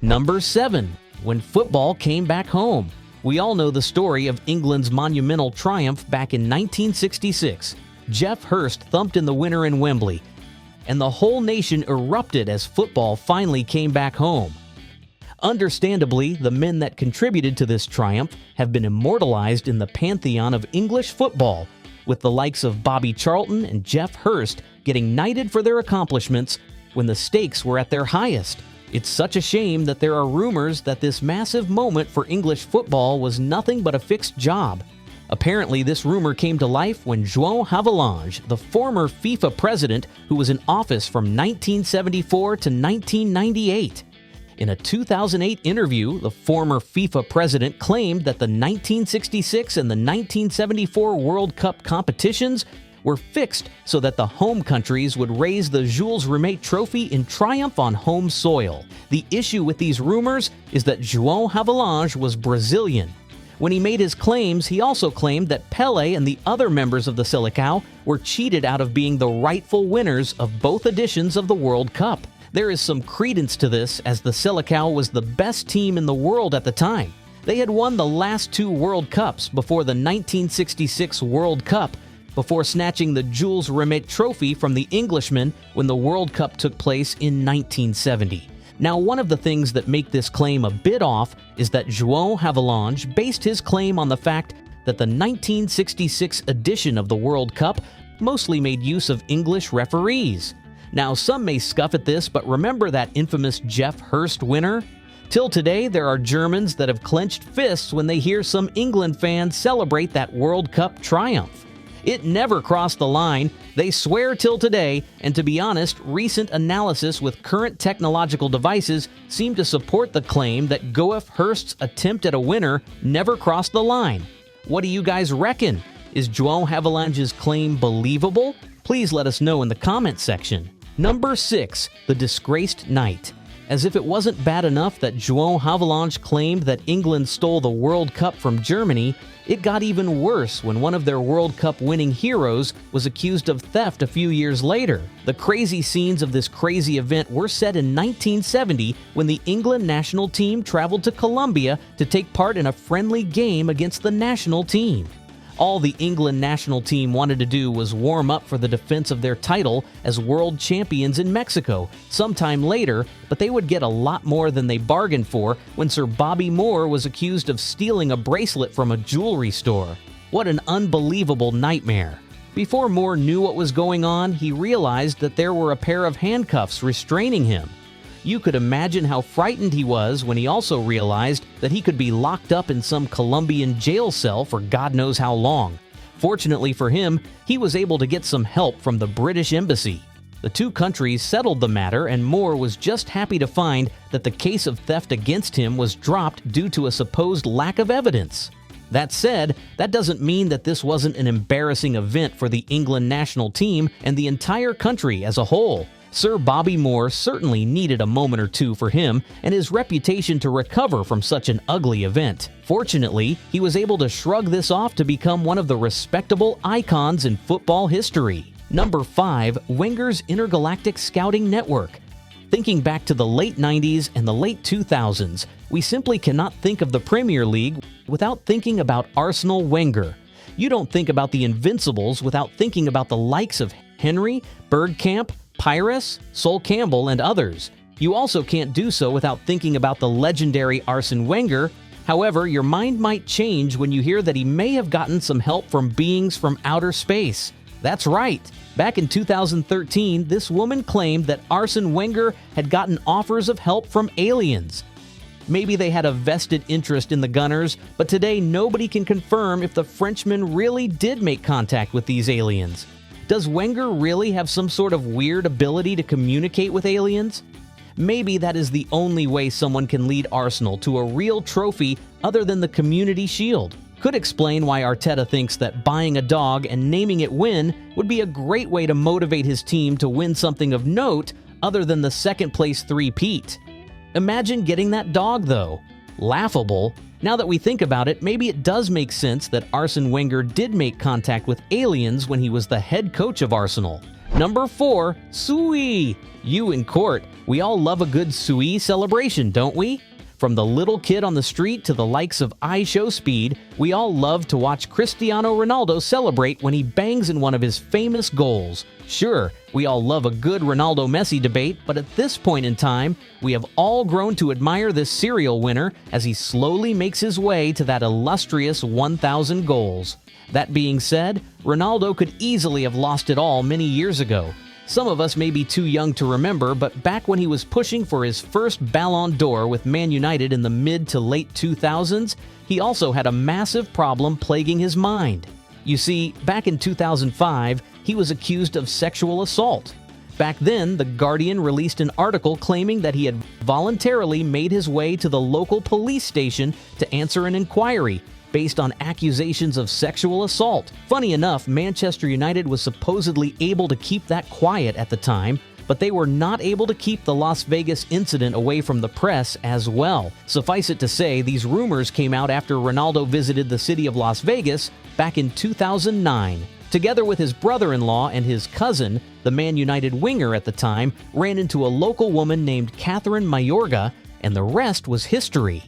Number 7. When football came back home. We all know the story of England's monumental triumph back in 1966. Geoff Hurst thumped in the winner in Wembley, and the whole nation erupted as football finally came back home. Understandably, the men that contributed to this triumph have been immortalized in the pantheon of English football, with the likes of Bobby Charlton and Geoff Hurst getting knighted for their accomplishments when the stakes were at their highest. It's such a shame that there are rumors that this massive moment for English football was nothing but a fixed job. Apparently, this rumor came to life when João Havelange, the former FIFA president who was in office from 1974 to 1998. In a 2008 interview, the former FIFA president claimed that the 1966 and the 1974 World Cup competitions were fixed so that the home countries would raise the Jules Rimet Trophy in triumph on home soil. The issue with these rumors is that João Havelange was Brazilian. When he made his claims, he also claimed that Pelé and the other members of the Seleção were cheated out of being the rightful winners of both editions of the World Cup. There is some credence to this, as the Seleção was the best team in the world at the time. They had won the last 2 World Cups before the 1966 World Cup, before snatching the Jules Rimet Trophy from the Englishmen when the World Cup took place in 1970. Now, one of the things that make this claim a bit off is that João Havelange based his claim on the fact that the 1966 edition of the World Cup mostly made use of English referees. Now, some may scoff at this, but remember that infamous Geoff Hurst winner? Till today, there are Germans that have clenched fists when they hear some England fans celebrate that World Cup triumph. It never crossed the line, they swear till today, and to be honest, recent analysis with current technological devices seem to support the claim that Geoff Hurst's attempt at a winner never crossed the line. What do you guys reckon? Is João Havelange's claim believable? Please let us know in the comment section. Number 6. The Disgraced Knight. As if it wasn't bad enough that João Havelange claimed that England stole the World Cup from Germany, it got even worse when one of their World Cup winning heroes was accused of theft a few years later. The crazy scenes of this crazy event were set in 1970 when the England national team traveled to Colombia to take part in a friendly game against the national team. All the England national team wanted to do was warm up for the defense of their title as world champions in Mexico sometime later, but they would get a lot more than they bargained for when Sir Bobby Moore was accused of stealing a bracelet from a jewelry store. What an unbelievable nightmare. Before Moore knew what was going on, he realized that there were a pair of handcuffs restraining him. You could imagine how frightened he was when he also realized that he could be locked up in some Colombian jail cell for God knows how long. Fortunately for him, he was able to get some help from the British Embassy. The 2 countries settled the matter, and Moore was just happy to find that the case of theft against him was dropped due to a supposed lack of evidence. That said, that doesn't mean that this wasn't an embarrassing event for the England national team and the entire country as a whole. Sir Bobby Moore certainly needed a moment or two for him and his reputation to recover from such an ugly event. Fortunately, he was able to shrug this off to become one of the respectable icons in football history. Number 5. Wenger's Intergalactic Scouting Network. Thinking back to the late 90s and the late 2000s, we simply cannot think of the Premier League without thinking about Arsenal Wenger. You don't think about the Invincibles without thinking about the likes of Henry, Bergkamp, Pyrrhus, Sol Campbell, and others. You also can't do so without thinking about the legendary Arsene Wenger. However, your mind might change when you hear that he may have gotten some help from beings from outer space. That's right. Back in 2013, this woman claimed that Arsene Wenger had gotten offers of help from aliens. Maybe they had a vested interest in the Gunners, but today nobody can confirm if the Frenchman really did make contact with these aliens. Does Wenger really have some sort of weird ability to communicate with aliens? Maybe that is the only way someone can lead Arsenal to a real trophy other than the Community Shield. Could explain why Arteta thinks that buying a dog and naming it Win would be a great way to motivate his team to win something of note other than the second-place three-peat. Imagine getting that dog, though. Laughable. Now that we think about it, maybe it does make sense that Arsene Wenger did make contact with aliens when he was the head coach of Arsenal. Number 4. Suey. You in court. We all love a good Suey celebration, don't we? From the little kid on the street to the likes of iShowSpeed, we all love to watch Cristiano Ronaldo celebrate when he bangs in one of his famous goals. Sure, we all love a good Ronaldo-Messi debate, but at this point in time, we have all grown to admire this serial winner as he slowly makes his way to that illustrious 1,000 goals. That being said, Ronaldo could easily have lost it all many years ago. Some of us may be too young to remember, but back when he was pushing for his first Ballon d'Or with Man United in the mid to late 2000s, he also had a massive problem plaguing his mind. You see, back in 2005, he was accused of sexual assault. Back then, The Guardian released an article claiming that he had voluntarily made his way to the local police station to answer an inquiry based on accusations of sexual assault. Funny enough, Manchester United was supposedly able to keep that quiet at the time, but they were not able to keep the Las Vegas incident away from the press as well. Suffice it to say, these rumors came out after Ronaldo visited the city of Las Vegas back in 2009. Together with his brother-in-law and his cousin, the Man United winger at the time ran into a local woman named Catherine Mayorga, and the rest was history.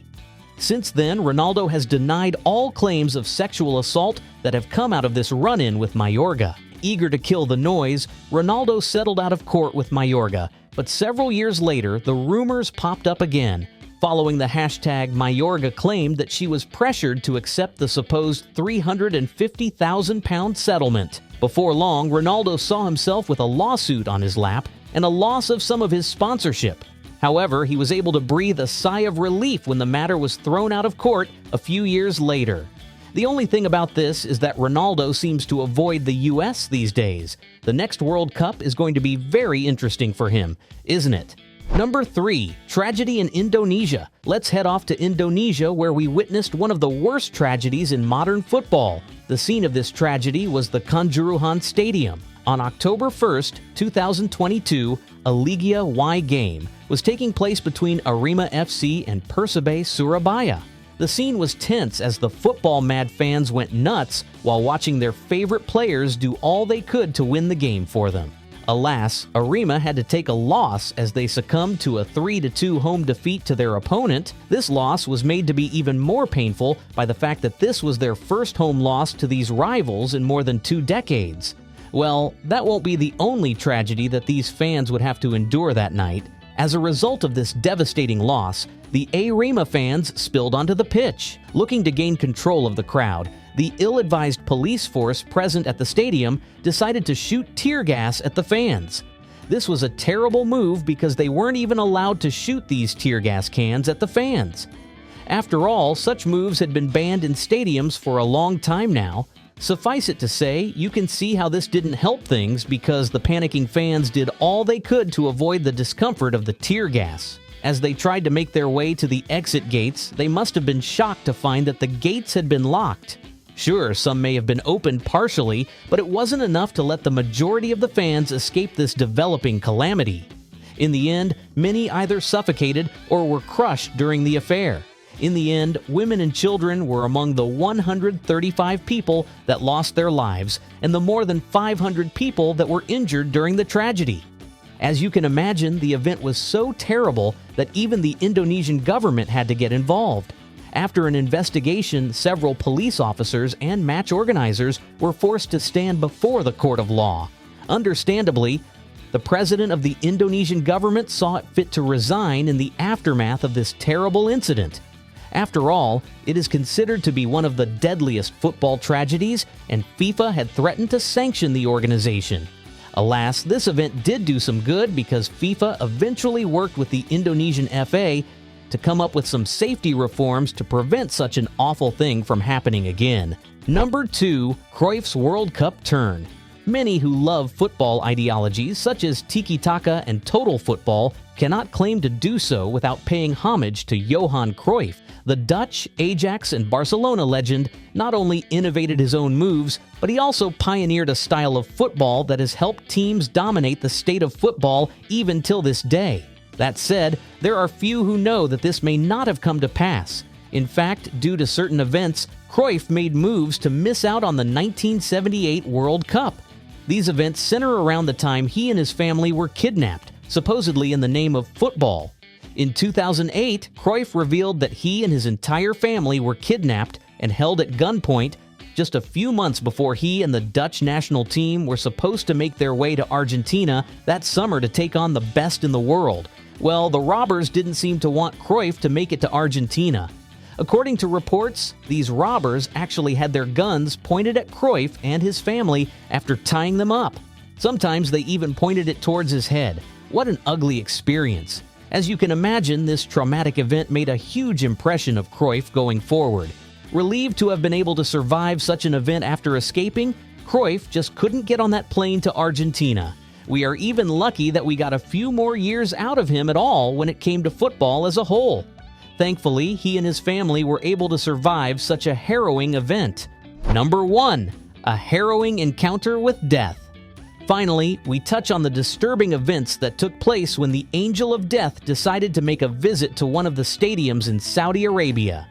Since then, Ronaldo has denied all claims of sexual assault that have come out of this run-in with Mayorga. Eager to kill the noise, Ronaldo settled out of court with Mayorga, but several years later, the rumors popped up again. Following the hashtag, Mayorga claimed that she was pressured to accept the supposed £350,000 settlement. Before long, Ronaldo saw himself with a lawsuit on his lap and a loss of some of his sponsorship. However, he was able to breathe a sigh of relief when the matter was thrown out of court a few years later. The only thing about this is that Ronaldo seems to avoid the US these days. The next World Cup is going to be very interesting for him, isn't it? Number 3. Tragedy in Indonesia. Let's head off to Indonesia, where we witnessed one of the worst tragedies in modern football. The scene of this tragedy was the Kanjuruhan Stadium. On October 1st, 2022, a Liga Y game was taking place between Arema FC and Persebaya Surabaya. The scene was tense as the football-mad fans went nuts while watching their favorite players do all they could to win the game for them. Alas, Arema had to take a loss as they succumbed to a 3-2 home defeat to their opponent. This loss was made to be even more painful by the fact that this was their first home loss to these rivals in more than 2 decades. Well, that won't be the only tragedy that these fans would have to endure that night. As a result of this devastating loss, the Arema fans spilled onto the pitch. Looking to gain control of the crowd, the ill-advised police force present at the stadium decided to shoot tear gas at the fans. This was a terrible move because they weren't even allowed to shoot these tear gas cans at the fans. After all, such moves had been banned in stadiums for a long time now. Suffice it to say, you can see how this didn't help things because the panicking fans did all they could to avoid the discomfort of the tear gas. As they tried to make their way to the exit gates, they must have been shocked to find that the gates had been locked. Sure, some may have been opened partially, but it wasn't enough to let the majority of the fans escape this developing calamity. In the end, many either suffocated or were crushed during the affair. In the end, women and children were among the 135 people that lost their lives and the more than 500 people that were injured during the tragedy. As you can imagine, the event was so terrible that even the Indonesian government had to get involved. After an investigation, several police officers and match organizers were forced to stand before the court of law. Understandably, the president of the Indonesian government saw it fit to resign in the aftermath of this terrible incident. After all, it is considered to be one of the deadliest football tragedies, and FIFA had threatened to sanction the organization. Alas, this event did do some good because FIFA eventually worked with the Indonesian FA to come up with some safety reforms to prevent such an awful thing from happening again. Number 2. Cruyff's World Cup turn. Many who love football ideologies such as tiki-taka and total football cannot claim to do so without paying homage to Johan Cruyff. The Dutch, Ajax, and Barcelona legend not only innovated his own moves, but he also pioneered a style of football that has helped teams dominate the state of football even till this day. That said, there are few who know that this may not have come to pass. In fact, due to certain events, Cruyff made moves to miss out on the 1978 World Cup. These events center around the time he and his family were kidnapped, supposedly in the name of football. In 2008, Cruyff revealed that he and his entire family were kidnapped and held at gunpoint just a few months before he and the Dutch national team were supposed to make their way to Argentina that summer to take on the best in the world. Well, the robbers didn't seem to want Cruyff to make it to Argentina. According to reports, these robbers actually had their guns pointed at Cruyff and his family after tying them up. Sometimes they even pointed it towards his head. What an ugly experience. As you can imagine, this traumatic event made a huge impression of Cruyff going forward. Relieved to have been able to survive such an event after escaping, Cruyff just couldn't get on that plane to Argentina. We are even lucky that we got a few more years out of him at all when it came to football as a whole. Thankfully, he and his family were able to survive such a harrowing event. Number 1. A harrowing encounter with death. Finally, we touch on the disturbing events that took place when the Angel of Death decided to make a visit to one of the stadiums in Saudi Arabia.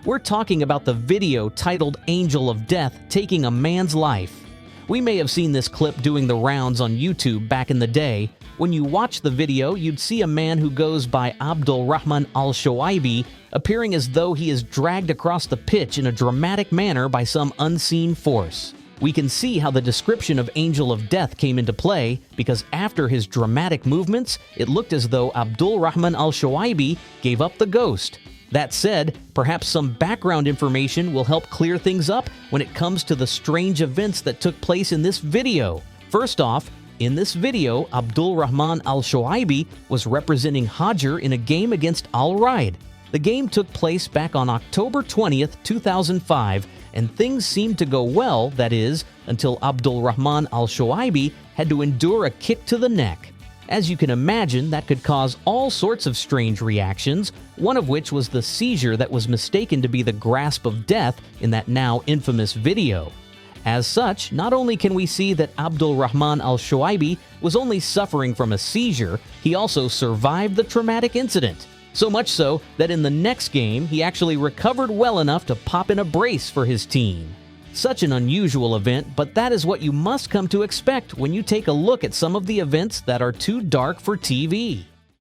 We're talking about the video titled Angel of Death taking a man's life. We may have seen this clip doing the rounds on YouTube back in the day. When you watch the video, you'd see a man who goes by Abdul Rahman al-Shoaibi appearing as though he is dragged across the pitch in a dramatic manner by some unseen force. We can see how the description of Angel of Death came into play because after his dramatic movements, it looked as though Abdul Rahman al-Shoaibi gave up the ghost. That said, perhaps some background information will help clear things up when it comes to the strange events that took place in this video. First off, in this video, Abdul Rahman al-Shoaibi was representing Hajar in a game against Al Raid. The game took place back on October 20th, 2005, and things seemed to go well, that is, until Abdul Rahman al-Shoaibi had to endure a kick to the neck. As you can imagine, that could cause all sorts of strange reactions, one of which was the seizure that was mistaken to be the grasp of death in that now infamous video. As such, not only can we see that Abdul Rahman al-Shoaibi was only suffering from a seizure, he also survived the traumatic incident. So much so that in the next game, he actually recovered well enough to pop in a brace for his team. Such an unusual event, but that is what you must come to expect when you take a look at some of the events that are too dark for TV.